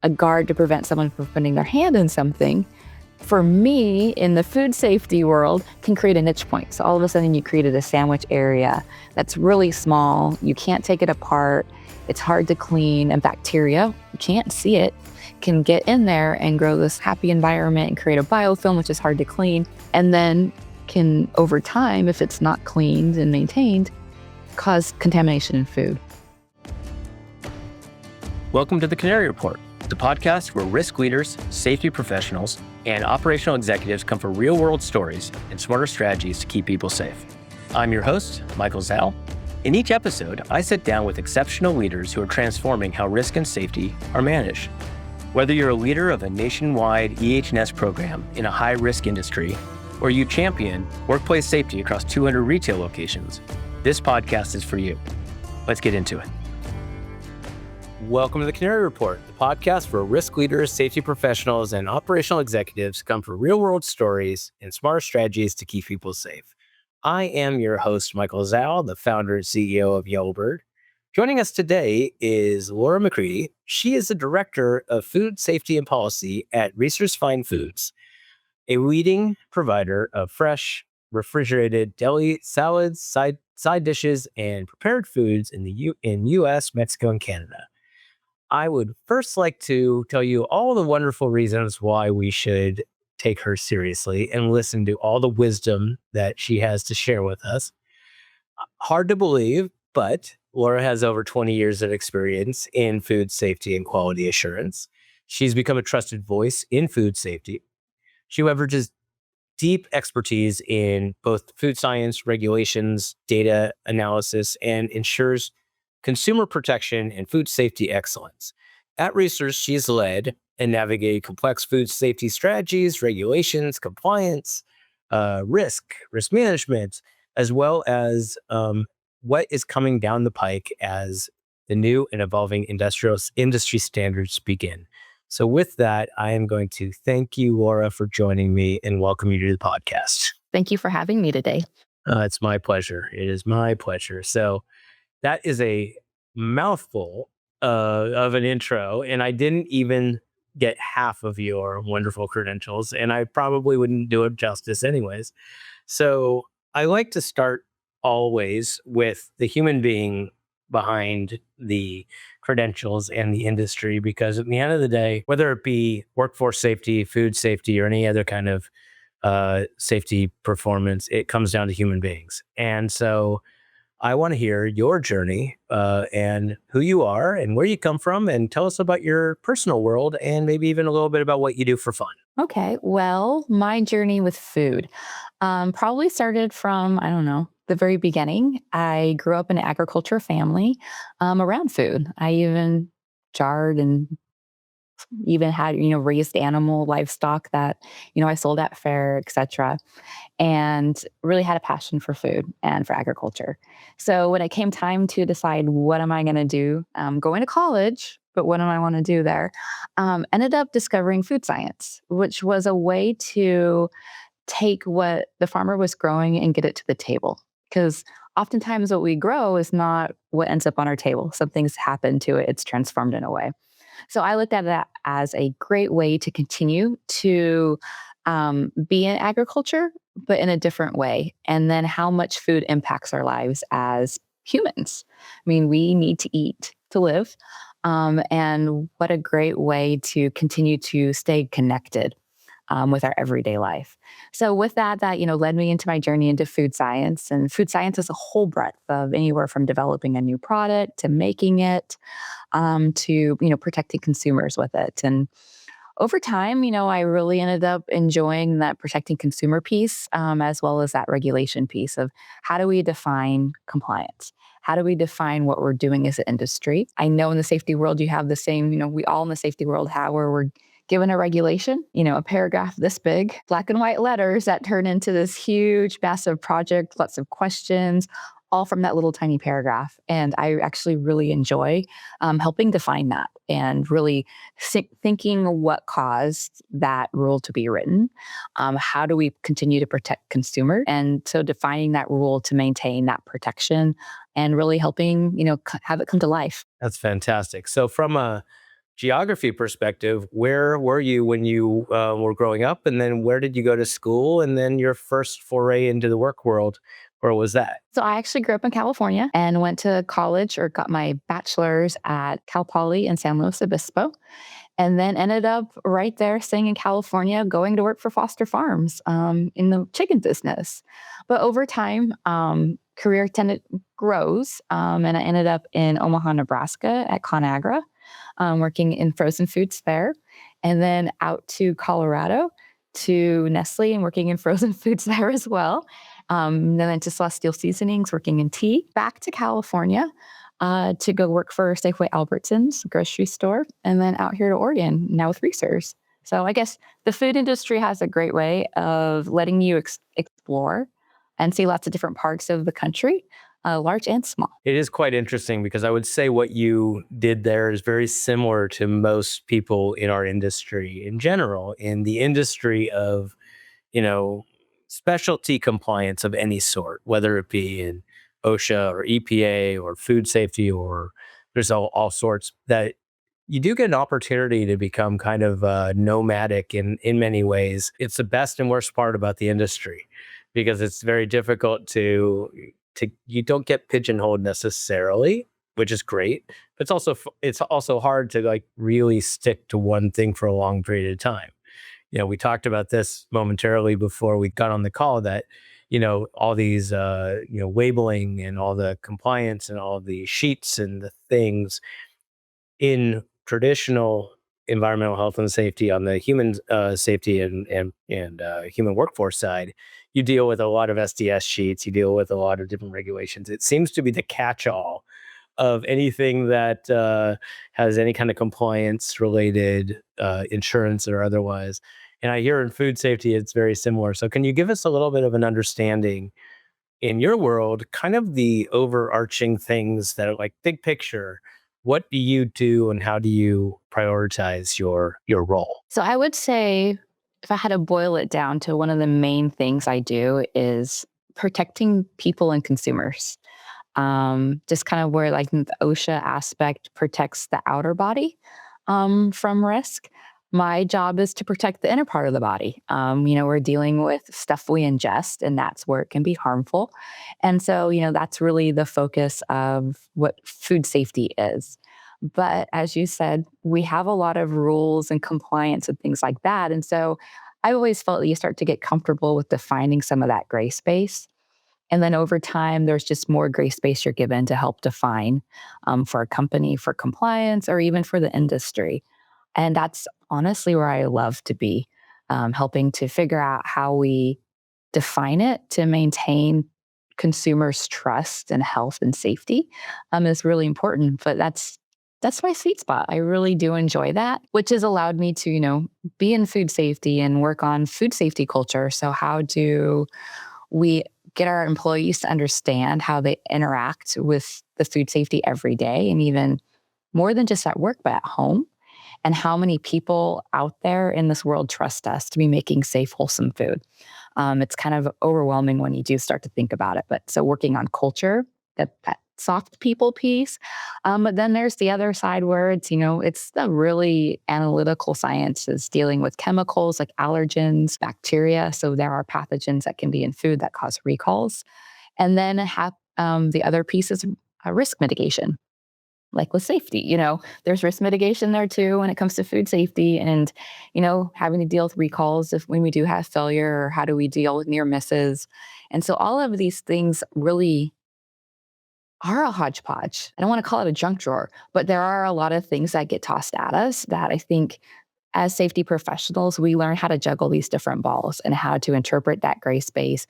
a guard to prevent someone from putting their hand in something, for me, in the food safety world, can create a niche point. So all of a sudden you created a sandwich area that's really small. You can't take it apart. It's hard to clean, and bacteria, you can't see it, can get in there and grow this happy environment and create a biofilm, which is hard to clean, and then can, over time, if it's not cleaned and maintained, cause contamination in food. Welcome to the Canary Report, the podcast where risk leaders, safety professionals, and operational executives come for real-world stories and smarter strategies to keep people safe. I'm your host, Michael Zhao. In each episode, I sit down with exceptional leaders who are transforming how risk and safety are managed. Whether you're a leader of a nationwide EH&S program in a high-risk industry, or you champion workplace safety across 200 retail locations, this podcast is for you. Let's get into it. Welcome to the Canary Report, the podcast where risk leaders, safety professionals, and operational executives come for real-world stories and smarter strategies to keep people safe. I am your host, Michael Zhao, the founder and CEO of Yellowbird. Joining us today is Laura McCready. She is the Director of Food Safety and Policy at Reese's Fine Foods, a leading provider of fresh, refrigerated deli salads, side dishes, and prepared foods in U.S., Mexico, and Canada. I would first like to tell you all the wonderful reasons why we should take her seriously and listen to all the wisdom that she has to share with us. Hard to believe, but Laura has over 20 years of experience in food safety and quality assurance. She's become a trusted voice in food safety. She leverages deep expertise in both food science, regulations, data analysis, and ensures consumer protection and food safety excellence. At Reese's, she's led and navigated complex food safety strategies, regulations, compliance, risk management, as well as what is coming down the pike as the new and evolving industry standards begin. So with that, I am going to thank you, Laura, for joining me and welcome you to the podcast. Thank you for having me today. It's my pleasure. It is my pleasure. So that is a mouthful of an intro, and I didn't even get half of your wonderful credentials, and I probably wouldn't do it justice anyways. So I like to start always with the human being behind the credentials and the industry, because at the end of the day, whether it be workforce safety, food safety, or any other kind of safety performance, it comes down to human beings. And so I want to hear your journey and who you are and where you come from, and tell us about your personal world and maybe even a little bit about what you do for fun. Okay, well, my journey with food probably started from, the very beginning. I grew up in an agriculture family around food. I even jarred and even had, raised livestock that, I sold at fair, etc. And really had a passion for food and for agriculture. So when it came time to decide what am I going to do, going to college, but what do I want to do there? Ended up discovering food science, which was a way to take what the farmer was growing and get it to the table. Because oftentimes what we grow is not what ends up on our table. Something's happened to it. It's transformed in a way. So I looked at that as a great way to continue to be in agriculture, but in a different way. And then how much food impacts our lives as humans. I mean, we need to eat to live. And what a great way to continue to stay connected with our everyday life. So with that led me into my journey into food science. And food science is a whole breadth of anywhere from developing a new product to making it, to, protecting consumers with it. And over time, I really ended up enjoying that protecting consumer piece, as well as that regulation piece of how do we define compliance? How do we define what we're doing as an industry? I know in the safety world, you have the same, we all in the safety world have where we're given a regulation, a paragraph this big, black and white letters that turn into this huge, massive project, lots of questions, all from that little tiny paragraph. And I actually really enjoy helping define that and really thinking what caused that rule to be written. How do we continue to protect consumers? And so defining that rule to maintain that protection and really helping, have it come to life. That's fantastic. So from a geography perspective, where were you when you were growing up? And then where did you go to school? And then your first foray into the work world, where was that? So I actually grew up in California and went to college or got my bachelor's at Cal Poly in San Luis Obispo, and then ended up right there staying in California, going to work for Foster Farms in the chicken business. But over time, career tended grows, and I ended up in Omaha, Nebraska at ConAgra, working in frozen foods there, and then out to Colorado to Nestle and working in frozen foods there as well. Then to Celestial Seasonings, working in tea. Back to California to go work for Safeway Albertsons grocery store, and then out here to Oregon now with Reese's. So I guess the food industry has a great way of letting you explore and see lots of different parts of the country, large and small. It is quite interesting because I would say what you did there is very similar to most people in our industry in general, in the industry of, you know, specialty compliance of any sort, whether it be in OSHA or EPA or food safety, or there's all sorts that you do get an opportunity to become kind of nomadic in many ways. It's the best and worst part about the industry because it's very difficult to you don't get pigeonholed necessarily, which is great. But it's also hard to like really stick to one thing for a long period of time. We talked about this momentarily before we got on the call that, all these, labeling and all the compliance and all the sheets and the things in traditional environmental health and safety on the human safety and human workforce side, you deal with a lot of SDS sheets, you deal with a lot of different regulations. It seems to be the catch-all of anything that has any kind of compliance related insurance or otherwise. And I hear in food safety, it's very similar. So can you give us a little bit of an understanding in your world, kind of the overarching things that are like big picture? What do you do and how do you prioritize your role? So I would say if I had to boil it down to one of the main things I do is protecting people and consumers. Just kind of where like the OSHA aspect protects the outer body from risk. My job is to protect the inner part of the body. We're dealing with stuff we ingest, and that's where it can be harmful. And so, that's really the focus of what food safety is. But as you said, we have a lot of rules and compliance and things like that. And so I always felt that you start to get comfortable with defining some of that gray space. And then over time, there's just more gray space you're given to help define for a company, for compliance, or even for the industry. And that's honestly where I love to be, helping to figure out how we define it to maintain consumers' trust and health and safety is really important. But that's my sweet spot. I really do enjoy that, which has allowed me to, be in food safety and work on food safety culture. So how do we get our employees to understand how they interact with the food safety every day, and even more than just at work, but at home? And how many people out there in this world trust us to be making safe, wholesome food? It's kind of overwhelming when you do start to think about it. But so working on culture, that soft people piece. But then there's the other side where it's the really analytical sciences dealing with chemicals like allergens, bacteria. So there are pathogens that can be in food that cause recalls. And then the other piece is risk mitigation. Like with safety, there's risk mitigation there too when it comes to food safety and, having to deal with recalls when we do have failure, or how do we deal with near misses. And so all of these things really are a hodgepodge. I don't want to call it a junk drawer, but there are a lot of things that get tossed at us that I think as safety professionals, we learn how to juggle these different balls and how to interpret that gray space,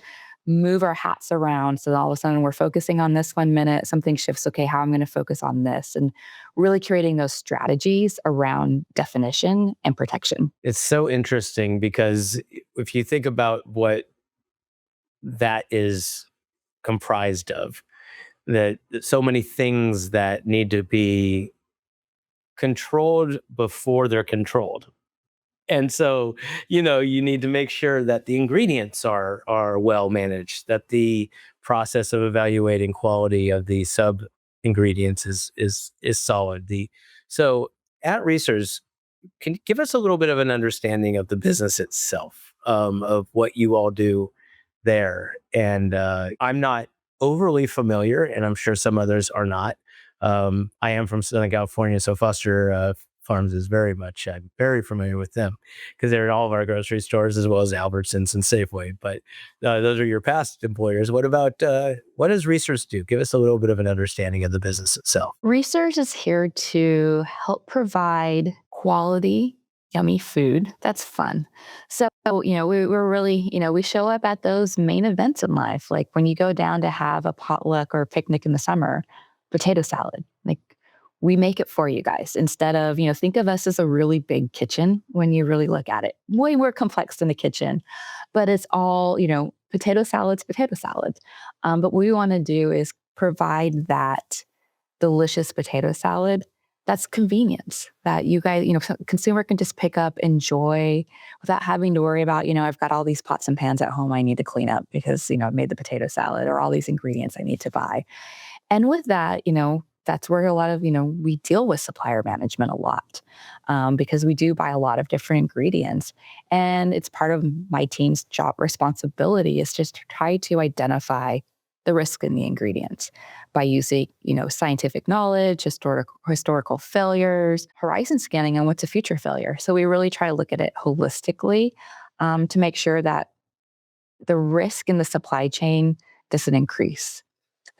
move our hats around. So all of a sudden we're focusing on this 1 minute, something shifts. Okay, how I'm going to focus on this, and really creating those strategies around definition and protection. It's so interesting because if you think about what that is comprised of, that so many things that need to be controlled before they're controlled. And so, you need to make sure that the ingredients are well managed, that the process of evaluating quality of the sub ingredients is solid. So at Research, can you give us a little bit of an understanding of the business itself, of what you all do there? And I'm not overly familiar, and I'm sure some others are not. I am from Southern California, so Foster Farms is I'm very familiar with them because they're in all of our grocery stores as well as Albertsons and Safeway. But those are your past employers. What does Research do? Give us a little bit of an understanding of the business itself. Research is here to help provide quality, yummy food that's fun. So, we're really, we show up at those main events in life. Like when you go down to have a potluck or a picnic in the summer, potato salad. Like we make it for you guys instead of, think of us as a really big kitchen when you really look at it. Way more complex than the kitchen, but it's all, potato salads. But what we want to do is provide that delicious potato salad that's convenience that you guys, consumer can just pick up, enjoy without having to worry about, I've got all these pots and pans at home I need to clean up because, I made the potato salad or all these ingredients I need to buy. And with that, that's where a lot of, we deal with supplier management a lot because we do buy a lot of different ingredients. And it's part of my team's job responsibility is just to try to identify the risk in the ingredients by using, scientific knowledge, historical failures, horizon scanning on what's a future failure. So we really try to look at it holistically to make sure that the risk in the supply chain doesn't increase,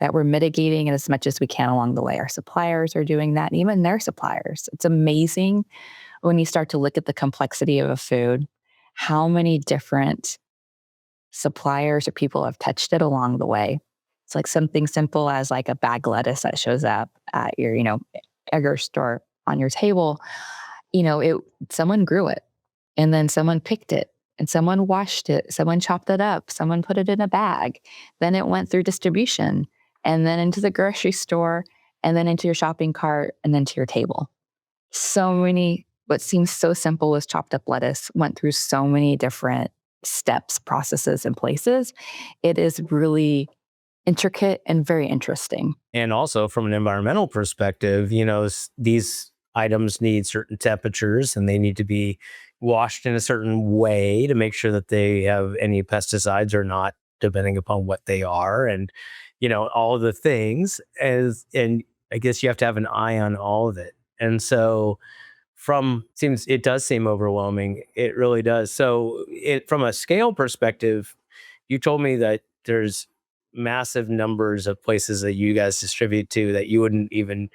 that we're mitigating it as much as we can along the way. Our suppliers are doing that, and even their suppliers. It's amazing when you start to look at the complexity of a food, how many different suppliers or people have touched it along the way. It's like something simple as like a bag lettuce that shows up at your, egger store on your table. It someone grew it and then someone picked it and someone washed it, someone chopped it up, someone put it in a bag. Then it went through distribution and then into the grocery store and then into your shopping cart and then to your table. So many, what seems so simple as chopped up lettuce went through so many different steps, processes, and places. It is really intricate and very interesting. And also from an environmental perspective, these items need certain temperatures and they need to be washed in a certain way to make sure that they have any pesticides or not, depending upon what they are. And, all of the things and I guess you have to have an eye on all of it. And so it does seem overwhelming. It really does. So from a scale perspective, you told me that there's massive numbers of places that you guys distribute to that you wouldn't even,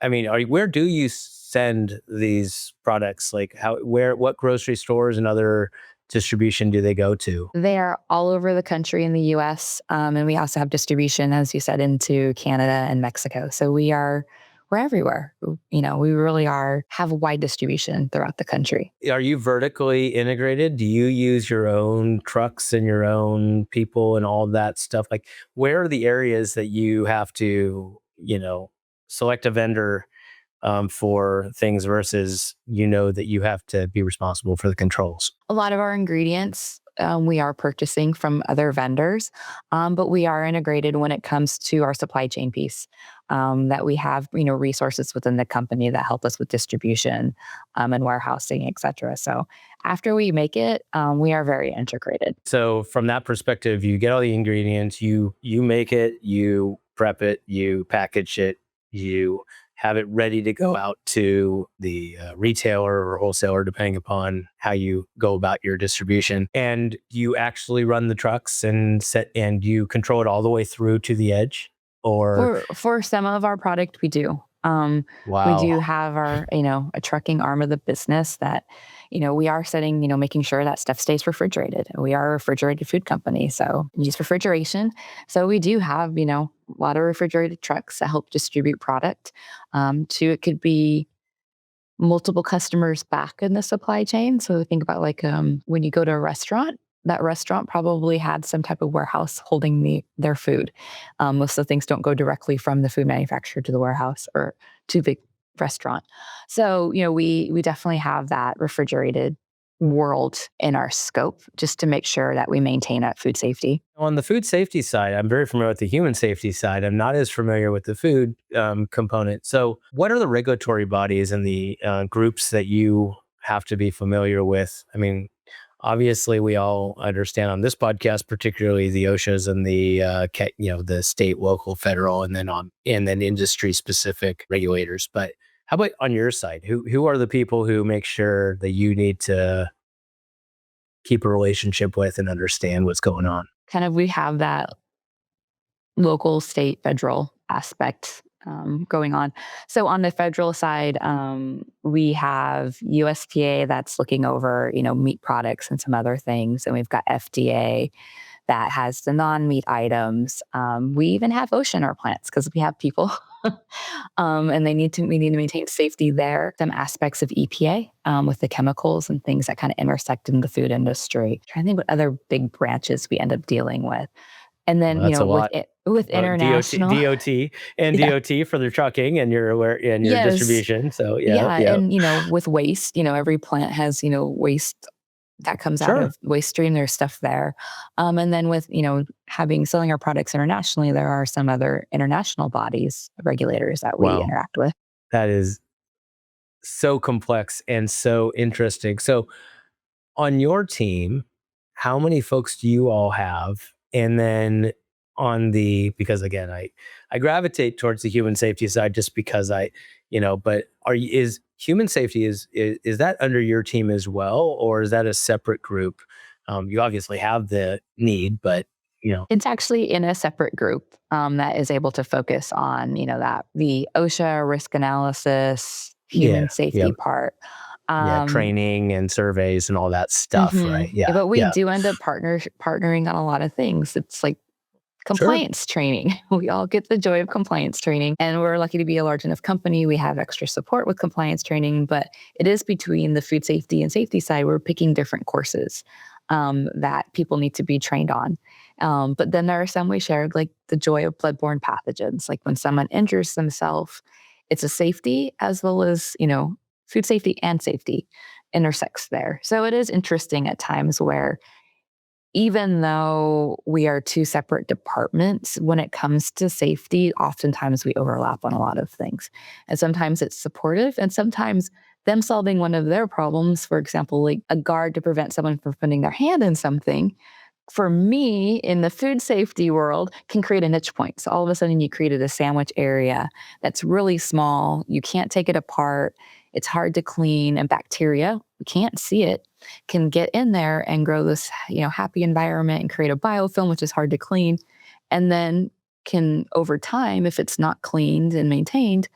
where do you send these products? Like what grocery stores and other distribution do they go to? They are all over the country in the US. And we also have distribution, as you said, into Canada and Mexico. So we're everywhere. We really have wide distribution throughout the country. Are you vertically integrated? Do you use your own trucks and your own people and all that stuff? Like, where are the areas that you have to, select a vendor for things versus, that you have to be responsible for the controls? A lot of our ingredients we are purchasing from other vendors, but we are integrated when it comes to our supply chain piece. That we have, resources within the company that help us with distribution and warehousing, et cetera. So after we make it, we are very integrated. So from that perspective, you get all the ingredients, you make it, you prep it, you package it, you have it ready to go out to the retailer or wholesaler, depending upon how you go about your distribution. And you actually run the trucks and you control it all the way through to the edge. Or For some of our product, we do. We wow. do have our, a trucking arm of the business that, we are setting, making sure that stuff stays refrigerated. We are a refrigerated food company, so we use refrigeration. So we do have, a lot of refrigerated trucks that help distribute product. It could be multiple customers back in the supply chain. So think about like when you go to a restaurant, that restaurant probably had some type of warehouse holding their food. Most of the things don't go directly from the food manufacturer to the warehouse or to the restaurant. So, we definitely have that refrigerated world in our scope just to make sure that we maintain that food safety. On the food safety side, I'm very familiar with the human safety side. I'm not as familiar with the food component. So, what are the regulatory bodies and the groups that you have to be familiar with? I mean, obviously, we all understand on this podcast, particularly the OSHAs and the the state, local, federal, and then industry specific regulators. But how about on your side? Who are the people who make sure that you need to keep a relationship with and understand what's going on? Kind of, we have that local, state, federal aspect going on. So on the federal side, we have USDA that's looking over, meat products and some other things, and we've got FDA that has the non-meat items. We even have OSHA in our plants because we have people, and we need to maintain safety there. Some aspects of EPA with the chemicals and things that kind of intersect in the food industry. Trying to think what other big branches we end up dealing with. And Well, then, that's a lot. with international, And yeah, DOT for their trucking and your aware and your yes, distribution. So yeah, yeah, yeah, and with waste, every plant has waste that comes out sure. of waste stream. There's stuff there, and then with having selling our products internationally, there are some other international bodies, regulators that we Wow, interact with. that is so complex and so interesting. So on your team, how many folks do you all have? And then because again, I gravitate towards the human safety side just because but is human safety is that under your team as well, or is that a separate group? You obviously have the need, but It's actually in a separate group that is able to focus on that the OSHA risk analysis, yeah, human yeah, safety part. yeah, Um, training and surveys and all that stuff, Mhm. right? Yeah, But we yeah, do end up partnering on a lot of things. It's like sure. compliance training. We all get the joy of compliance training, and we're lucky to be a large enough company. We have extra support with compliance training, but it is between the food safety and safety side. We're picking different courses that people need to be trained on. But then there are some we shared, like the joy of bloodborne pathogens. Like when someone injures themselves, it's a safety as well as, food safety and safety intersects there. So it is interesting at times where even though we are two separate departments, when it comes to safety, oftentimes we overlap on a lot of things. And sometimes it's supportive, and sometimes them solving one of their problems, for example, like a guard to prevent someone from putting their hand in something, for me in the food safety world can create a niche point. So all of a sudden you created a sandwich area that's really small. You can't take it apart. It's hard to clean, and bacteria, we can't see it, can get in there and grow this, happy environment and create a biofilm, which is hard to clean. And then can over time, if it's not cleaned and maintained,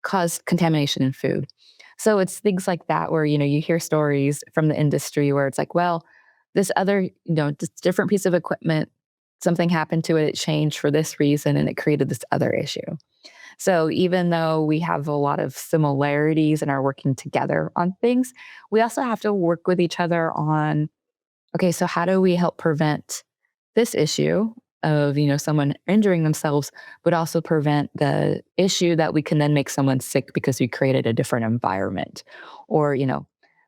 cause contamination in food. So it's things like that where, you hear stories from the industry where it's like, well, this other, this different piece of equipment, something happened to it, it changed for this reason and it created this other issue. So even though we have a lot of similarities and are working together on things, we also have to work with each other on, okay, so how do we help prevent this issue of, someone injuring themselves, but also prevent the issue that we can then make someone sick because we created a different environment. Or,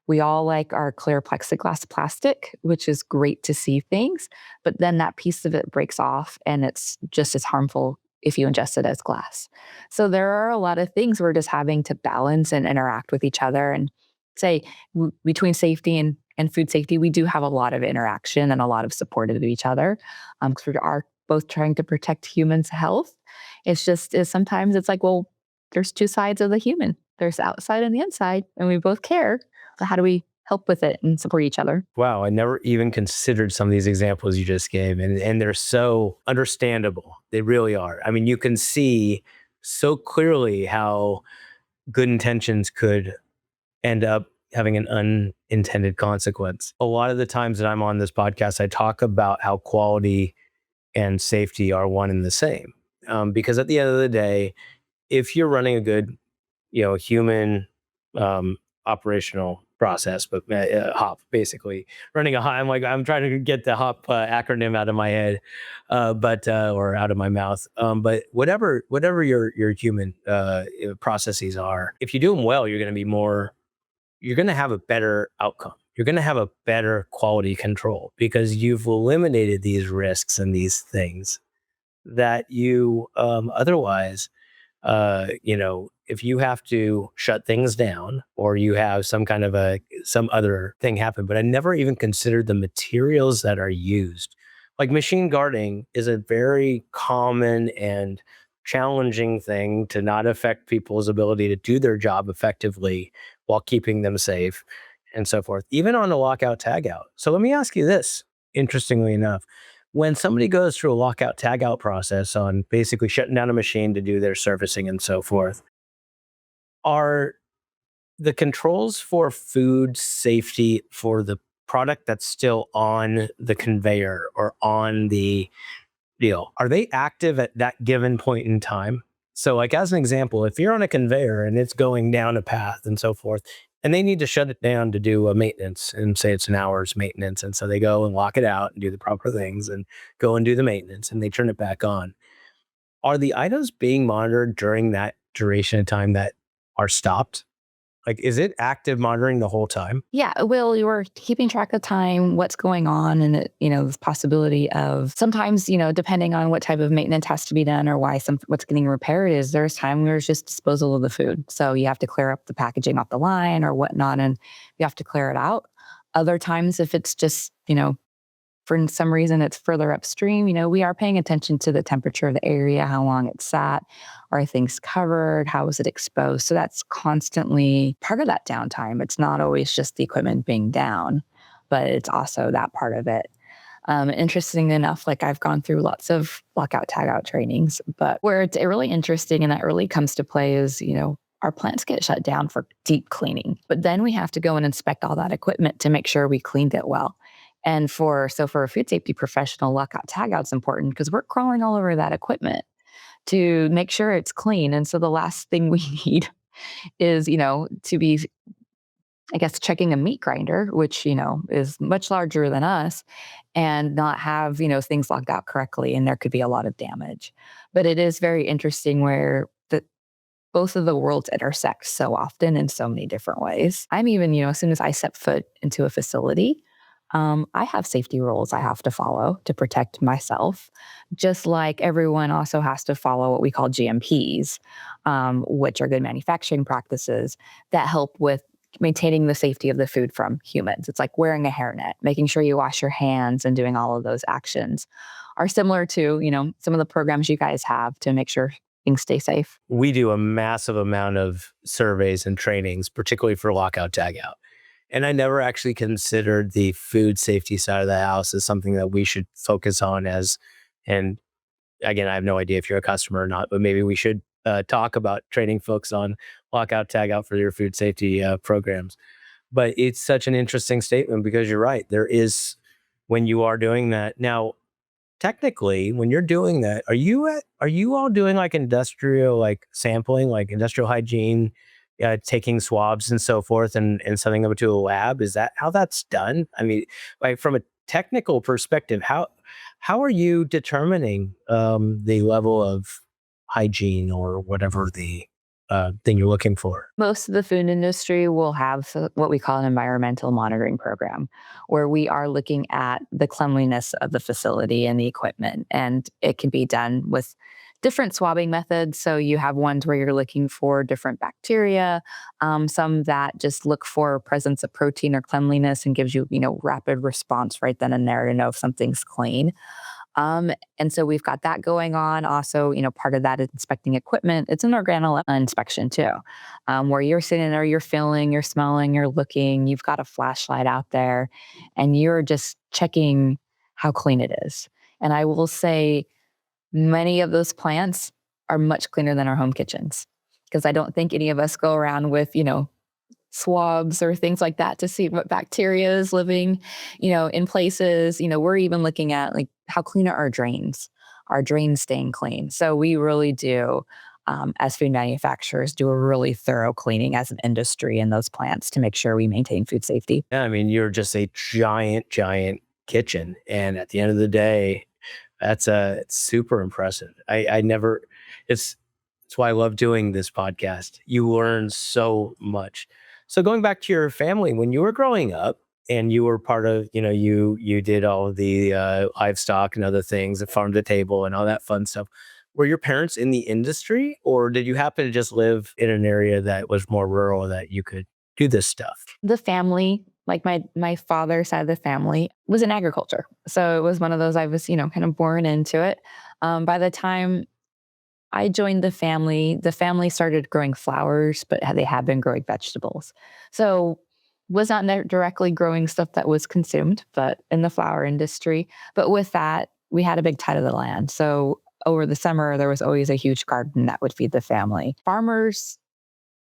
we all like our clear plexiglass plastic, which is great to see things, but then that piece of it breaks off and it's just as harmful if you ingest it as glass. So there are a lot of things we're just having to balance and interact with each other and say between safety and food safety, we do have a lot of interaction and a lot of support of each other because we are both trying to protect humans' health. It's just sometimes it's like, well, there's two sides of the human. There's the outside and the inside, and we both care. So how do we help with it and support each other? Wow, I never even considered some of these examples you just gave, and they're so understandable. They really are. I mean, you can see so clearly how good intentions could end up having an unintended consequence. A lot of the times that I'm on this podcast, I talk about how quality and safety are one and the same. Because at the end of the day, if you're running a good human operational process, but HOP basically running a HOP. I'm trying to get the HOP acronym out of my head, but or out of my mouth. But whatever your human processes are, if you do them well, you're going to have a better outcome. you're going to have a better quality control because you've eliminated these risks and these things that you otherwise, if you have to shut things down or you have some kind of some other thing happen. But I never even considered the materials that are used. Like machine guarding is a very common and challenging thing to not affect people's ability to do their job effectively while keeping them safe and so forth, even on a lockout tagout. So let me ask you this, interestingly enough. When somebody goes through a lockout tagout process on basically shutting down a machine to do their servicing and so forth, are the controls for food safety for the product that's still on the conveyor or on the deal, are they active at that given point in time? So, like as an example, if you're on a conveyor and it's going down a path and so forth, and they need to shut it down to do a maintenance and say it's an hour's maintenance. And so they go and lock it out and do the proper things and go and do the maintenance and they turn it back on. Are the items being monitored during that duration of time that are stopped? Like, is it active monitoring the whole time? Yeah, well, you were keeping track of time, what's going on, and this possibility of sometimes, depending on what type of maintenance has to be done or why what's getting repaired is there's time where it's just disposal of the food. So you have to clear up the packaging off the line or whatnot, and you have to clear it out. Other times, if it's just, for some reason it's further upstream, we are paying attention to the temperature of the area, how long it's sat, are things covered, how is it exposed? So that's constantly part of that downtime. It's not always just the equipment being down, but it's also that part of it. Interesting enough, like I've gone through lots of lockout tagout trainings, but where it's really interesting and that really comes to play is, our plants get shut down for deep cleaning, but then we have to go and inspect all that equipment to make sure we cleaned it well. And for a food safety professional, lockout tagout is important because we're crawling all over that equipment to make sure it's clean. And so the last thing we need is, to be, I guess, checking a meat grinder, which, is much larger than us and not have, things locked out correctly. And there could be a lot of damage. But it is very interesting where both of the worlds intersect so often in so many different ways. I'm even, as soon as I step foot into a facility, I have safety rules I have to follow to protect myself, just like everyone also has to follow what we call GMPs, which are good manufacturing practices that help with maintaining the safety of the food from humans. It's like wearing a hairnet, making sure you wash your hands and doing all of those actions are similar to, some of the programs you guys have to make sure things stay safe. We do a massive amount of surveys and trainings, particularly for lockout tagout. And I never actually considered the food safety side of the house as something that we should focus on and again, I have no idea if you're a customer or not, but maybe we should talk about training folks on lockout tagout for your food safety programs. But it's such an interesting statement because you're right. There is, when you are doing that. Now, technically, when you're doing that, are you all doing like industrial like sampling, like industrial hygiene, taking swabs and so forth and sending them to a lab? Is that how that's done? I mean, like from a technical perspective, how are you determining the level of hygiene or whatever the thing you're looking for? Most of the food industry will have what we call an environmental monitoring program, where we are looking at the cleanliness of the facility and the equipment. And it can be done with different swabbing methods. So you have ones where you're looking for different bacteria, some that just look for presence of protein or cleanliness and gives you, rapid response right then and there to know if something's clean. And so we've got that going on. Also, part of that is inspecting equipment. It's an organo inspection too, where you're sitting there, you're feeling, you're smelling, you're looking, you've got a flashlight out there, and you're just checking how clean it is. And I will say many of those plants are much cleaner than our home kitchens because I don't think any of us go around with, swabs or things like that to see what bacteria is living, in places. We're even looking at like how clean are our drains staying clean. So we really do, as food manufacturers, do a really thorough cleaning as an industry in those plants to make sure we maintain food safety. Yeah, I mean, you're just a giant kitchen, and at the end of the day, it's super impressive. I never, it's why I love doing this podcast. You learn so much. So going back to your family, when you were growing up, and you were part of, you did all of the livestock and other things, the farm to table and all that fun stuff. Were your parents in the industry, or did you happen to just live in an area that was more rural that you could do this stuff? The family, like my father's side of the family, was in agriculture. So it was one of those I was, kind of born into it. By the time I joined the family started growing flowers, but they had been growing vegetables. So was not directly growing stuff that was consumed, but in the flower industry. But with that, we had a big tithe of the land. So over the summer, there was always a huge garden that would feed the family. Farmers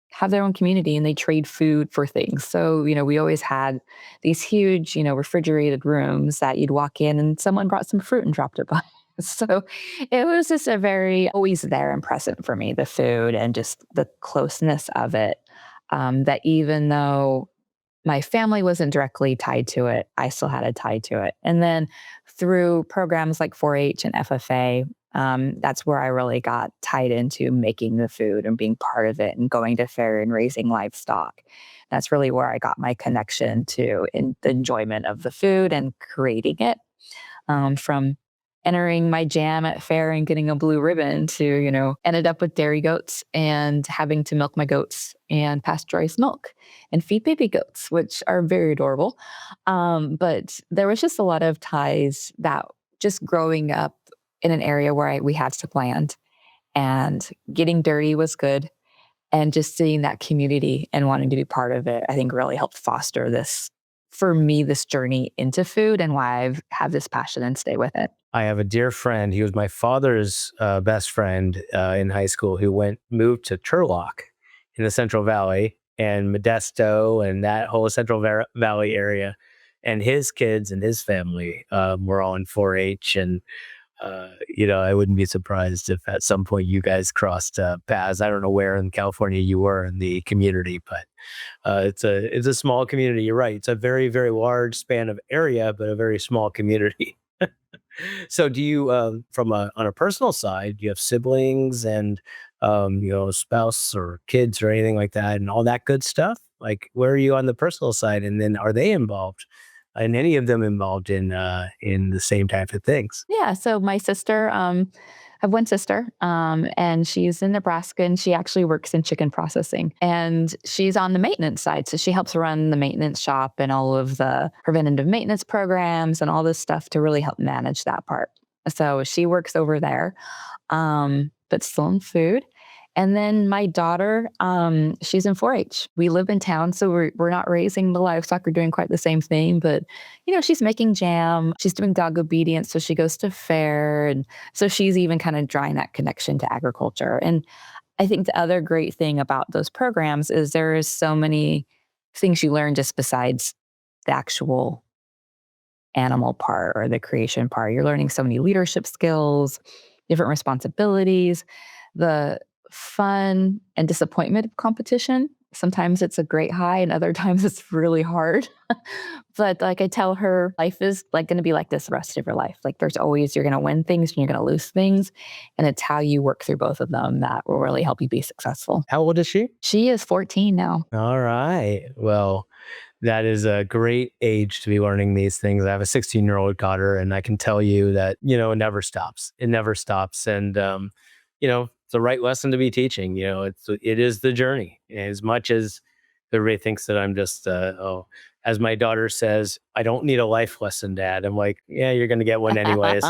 have their own community and they trade food for things. So, we always had these huge, refrigerated rooms that you'd walk in and someone brought some fruit and dropped it by. So it was just a very always there and present for me, the food and just the closeness of it. That even though my family wasn't directly tied to it, I still had a tie to it. And then through programs like 4-H and FFA, that's where I really got tied into making the food and being part of it and going to fair and raising livestock. That's really where I got my connection to the enjoyment of the food and creating it. From entering my jam at fair and getting a blue ribbon to, ended up with dairy goats and having to milk my goats and pasteurize milk and feed baby goats, which are very adorable. But there was just a lot of ties that just growing up in an area where we had some land and getting dirty was good. And just seeing that community and wanting to be part of it, I think really helped foster this, for me, this journey into food and why I have this passion and stay with it. I have a dear friend. He was my father's best friend in high school who moved to Turlock in the Central Valley and Modesto and that whole Valley area. And his kids and his family were all in 4-H. And, I wouldn't be surprised if at some point you guys crossed paths. I don't know where in California you were in the community, but it's a small community. You're right. It's a very, very large span of area, but a very small community. So do you, on a personal side, do you have siblings and, spouse or kids or anything like that and all that good stuff? Like, where are you on the personal side? And then are they involved? And any of them involved in the same type of things? Yeah. So my sister, I have one sister, and she's in Nebraska and she actually works in chicken processing and she's on the maintenance side. So she helps run the maintenance shop and all of the preventative maintenance programs and all this stuff to really help manage that part. So she works over there, but still in food. And then my daughter, she's in 4-H. We live in town, so we're not raising the livestock or doing quite the same thing. But she's making jam. She's doing dog obedience, so she goes to fair, and so she's even kind of drawing that connection to agriculture. And I think the other great thing about those programs is there is so many things you learn just besides the actual animal part or the creation part. You're learning so many leadership skills, different responsibilities, the fun and disappointment of competition. Sometimes it's a great high and other times it's really hard. But like I tell her, life is like going to be like this the rest of your life. Like you're going to win things and you're going to lose things. And it's how you work through both of them that will really help you be successful. How old is she? She is 14 now. All right. Well, that is a great age to be learning these things. I have a 16-year-old daughter, and I can tell you that, it never stops. It never stops. And, it's the right lesson to be teaching. It is the journey. As much as everybody thinks that I'm just, as my daughter says, I don't need a life lesson, Dad. I'm like, yeah, you're going to get one anyways.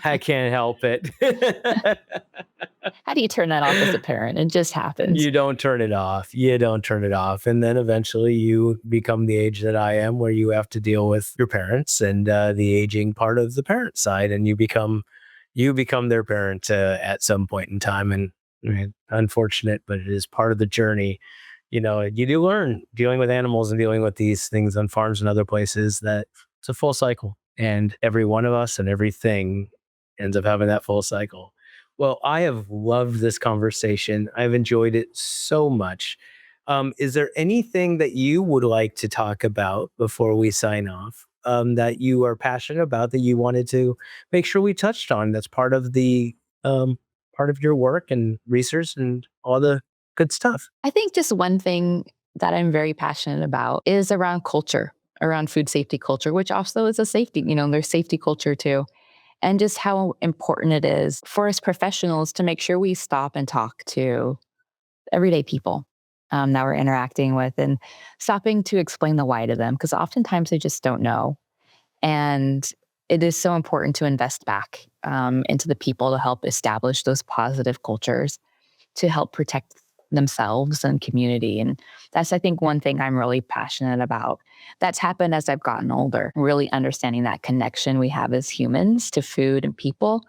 I can't help it. How do you turn that off as a parent? It just happens. You don't turn it off. You don't turn it off. And then eventually you become the age that I am, where you have to deal with your parents and the aging part of the parent side. And you become their parent at some point in time. And I mean, unfortunate, but it is part of the journey. You do learn dealing with animals and dealing with these things on farms and other places that it's a full cycle. And every one of us and everything ends up having that full cycle. Well, I have loved this conversation. I've enjoyed it so much. Is there anything that you would like to talk about before we sign off, that you are passionate about, that you wanted to make sure we touched on? That's part of part of your work and research and all the good stuff. I think just one thing that I'm very passionate about is around culture. around food safety culture, which also is a safety, there's safety culture too. And just how important it is for us professionals to make sure we stop and talk to everyday people that we're interacting with and stopping to explain the why to them, because oftentimes they just don't know. And it is so important to invest back into the people to help establish those positive cultures to help protect themselves and community. And that's, I think, one thing I'm really passionate about. That's happened as I've gotten older, really understanding that connection we have as humans to food and people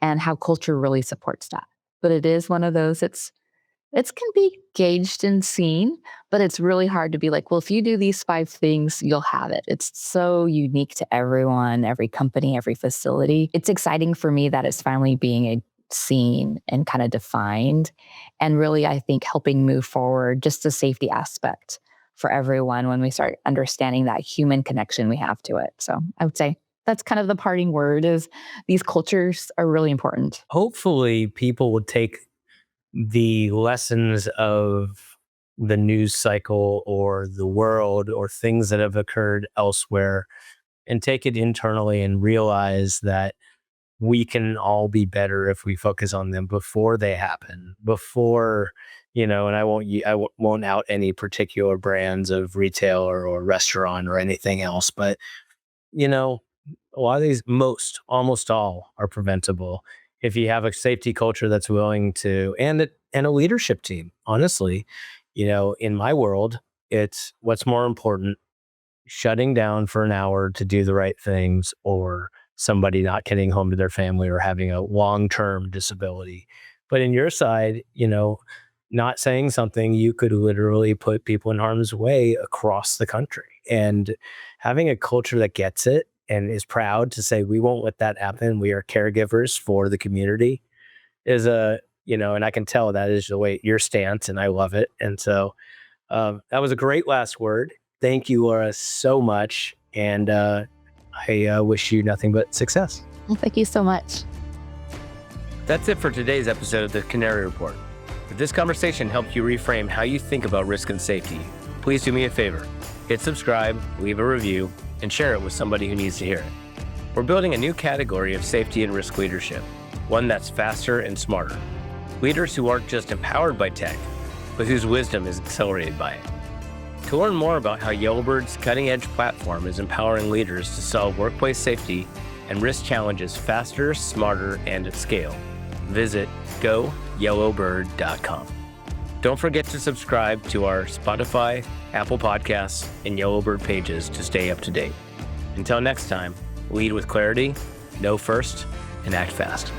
and how culture really supports that. But it is one of those, it can be gauged and seen, but it's really hard to be like, well, if you do these 5 things, you'll have it. It's so unique to everyone, every company, every facility. It's exciting for me that it's finally being seen and kind of defined, and really, I think, helping move forward just the safety aspect for everyone when we start understanding that human connection we have to it. So I would say that's kind of the parting word is these cultures are really important. Hopefully, people will take the lessons of the news cycle or the world or things that have occurred elsewhere and take it internally and realize that we can all be better if we focus on them before they happen, before, and I won't out any particular brands of retail or restaurant or anything else, but a lot of these, almost all are preventable if you have a safety culture that's willing to, and a leadership team. Honestly, in my world, it's what's more important: shutting down for an hour to do the right things, or somebody not getting home to their family or having a long-term disability. But in your side, not saying something, you could literally put people in harm's way across the country. And having a culture that gets it and is proud to say, we won't let that happen, we are caregivers for the community, is and I can tell that is the way your stance, and I love it. And so that was a great last word. Thank you, Laura, so much. And I wish you nothing but success. Well, thank you so much. That's it for today's episode of the Canary Report. If this conversation helped you reframe how you think about risk and safety, please do me a favor. Hit subscribe, leave a review, and share it with somebody who needs to hear it. We're building a new category of safety and risk leadership, one that's faster and smarter. Leaders who aren't just empowered by tech, but whose wisdom is accelerated by it. To learn more about how Yellowbird's cutting-edge platform is empowering leaders to solve workplace safety and risk challenges faster, smarter, and at scale, visit goyellowbird.com. Don't forget to subscribe to our Spotify, Apple Podcasts, and Yellowbird pages to stay up to date. Until next time, lead with clarity, know first, and act fast.